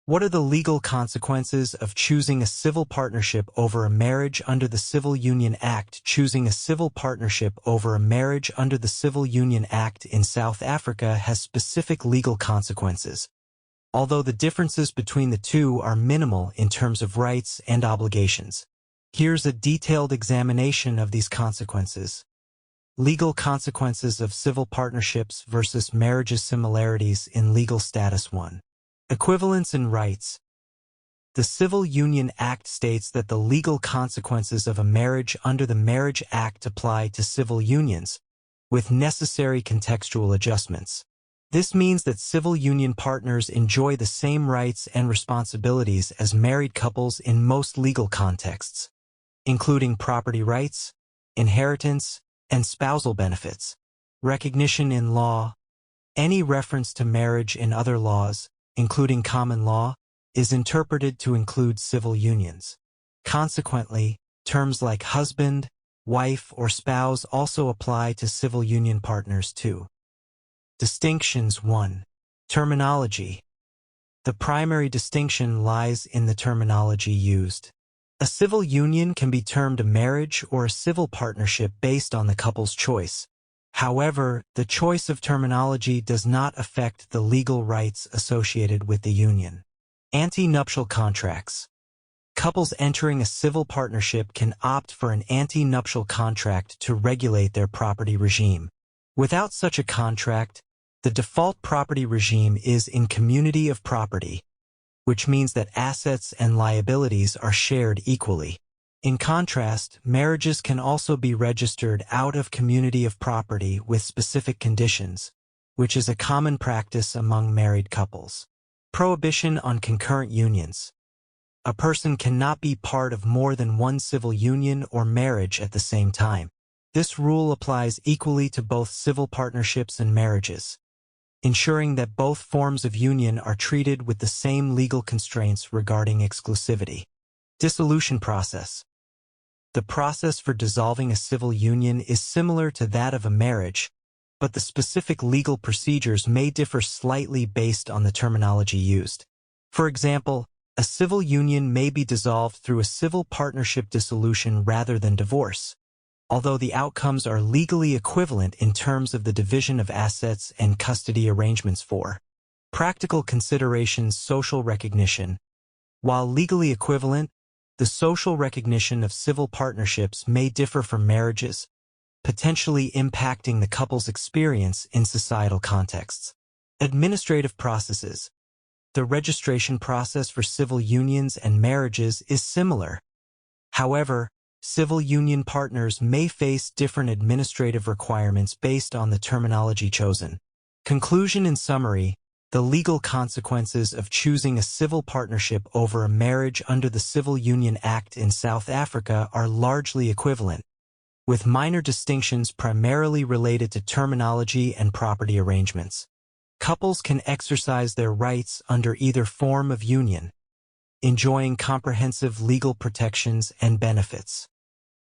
What are the legal consequences of choosing a civil partnership over a marriage under the Civil Union Act? Choosing a civil partnership over a marriage under the Civil Union Act in South Africa has specific legal consequences, although the differences between the two are minimal in terms of rights and obligations. Here's a detailed examination of these consequences. Legal consequences of civil partnerships versus marriages. Similarities in legal status. 1. Equivalence in rights. The Civil Union Act states that the legal consequences of a marriage under the Marriage Act apply to civil unions, with necessary contextual adjustments. This means that civil union partners enjoy the same rights and responsibilities as married couples in most legal contexts, including property rights, inheritance, and spousal benefits. Recognition in law. Any reference to marriage in other laws, including common law, is interpreted to include civil unions. Consequently, terms like husband, wife, or spouse also apply to civil union partners too. Distinctions. 1. Terminology. The primary distinction lies in the terminology used. A civil union can be termed a marriage or a civil partnership based on the couple's choice. However, the choice of terminology does not affect the legal rights associated with the union. Anti-nuptial contracts. Couples entering a civil partnership can opt for an anti-nuptial contract to regulate their property regime. Without such a contract, the default property regime is in community of property, which means that assets and liabilities are shared equally. In contrast, marriages can also be registered out of community of property with specific conditions, which is a common practice among married couples. Prohibition on concurrent unions. A person cannot be part of more than one civil union or marriage at the same time. This rule applies equally to both civil partnerships and marriages, ensuring that both forms of union are treated with the same legal constraints regarding exclusivity. Dissolution process. The process for dissolving a civil union is similar to that of a marriage, but the specific legal procedures may differ slightly based on the terminology used. For example, a civil union may be dissolved through a civil partnership dissolution rather than divorce, although the outcomes are legally equivalent in terms of the division of assets and custody arrangements. For practical considerations. Social recognition. While legally equivalent, the social recognition of civil partnerships may differ from marriages, potentially impacting the couple's experience in societal contexts. Administrative processes. The registration process for civil unions and marriages is similar. However, civil union partners may face different administrative requirements based on the terminology chosen. Conclusion. In summary, the legal consequences of choosing a civil partnership over a marriage under the Civil Union Act in South Africa are largely equivalent, with minor distinctions primarily related to terminology and property arrangements. Couples can exercise their rights under either form of union, enjoying comprehensive legal protections and benefits.